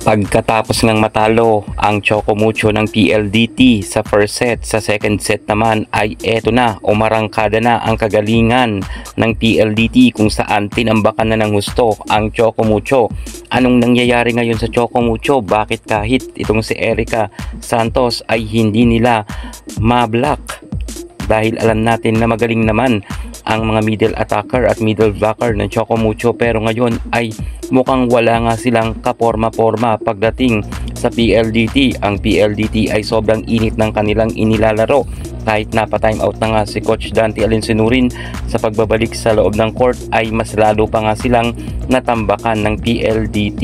Pagkatapos ng matalo ang Chocomucho ng PLDT sa first set, sa second set naman ay eto na, umarangkada na ang kagalingan ng PLDT kung saan tinambakan na ng husto ang Chocomucho. Anong nangyayari ngayon sa Chocomucho? Bakit kahit itong si Erica Santos ay hindi nila ma-block? Dahil alam natin na magaling naman ang mga middle attacker at middle blocker ng Chocomucho, pero ngayon ay mukhang wala nga silang kaporma-porma pagdating sa PLDT. Ang PLDT ay sobrang init ng kanilang inilalaro. Kahit napa-time out na nga si Coach Dante Alinsinurin sa pagbabalik sa loob ng court ay mas lalo pa nga silang natambakan ng PLDT.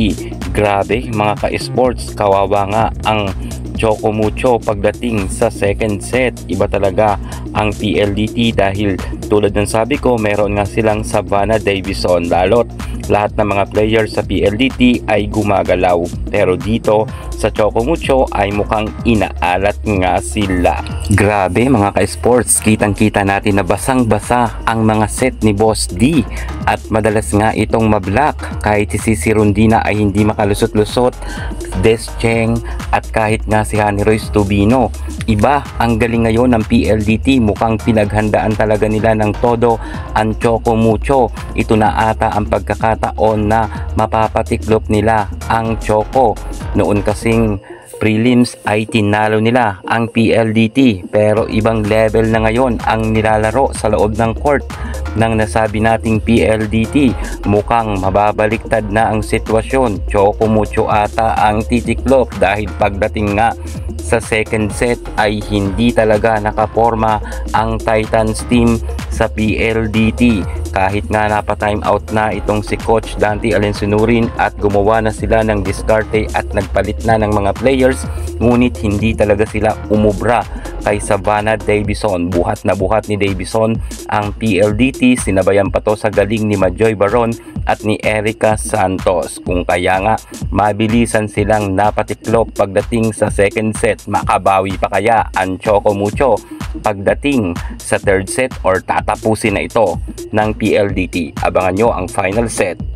Grabe mga ka-sports, kawawa nga ang Chocomucho pagdating sa second set. Iba talaga ang PLDT dahil tulad ng sabi ko, meron nga silang Savannah Davison, lalo't lahat ng mga players sa PLDT ay gumagalaw, pero dito sa Chocomucho ay mukhang inaalat nga sila. Grabe mga ka-sports, kitang kita natin na basang basa ang mga set ni Boss D at madalas nga itong mablock. Kahit si Cici Rondina ay hindi makalusot-lusot, Descheng at kahit nga si Honey Royce Tubino. Iba ang galing ngayon ng PLDT, mukhang pinaghandaan talaga nila ng todo ang Chocomucho. Ito na ata ang pagkakataon na mapapatiklop nila ang Choco. Noon kasing prelims ay tinalo nila ang PLDT, pero ibang level na ngayon ang nilalaro sa loob ng court ng nasabi nating PLDT. Mukhang mababaliktad na ang sitwasyon. Chocomucho ata ang titiklop dahil pagdating nga sa second set ay hindi talaga nakaporma ang Titans team sa PLDT. Kahit nga napa-time out na itong si Coach Dante Alinsinurin at gumawa na sila ng diskarte at nagpalit na ng mga players, ngunit hindi talaga sila umubra kay Savannah Davison. Buhat na buhat ni Davison ang PLDT, sinabayan pa to sa galing ni Majoy Baron at ni Erica Santos. Kung kaya nga mabilisan silang napatiklop pagdating sa second set, makabawi pa kaya ang Chocomucho pagdating sa third set or tatapusin na ito ng PLDT? Abangan nyo ang final set.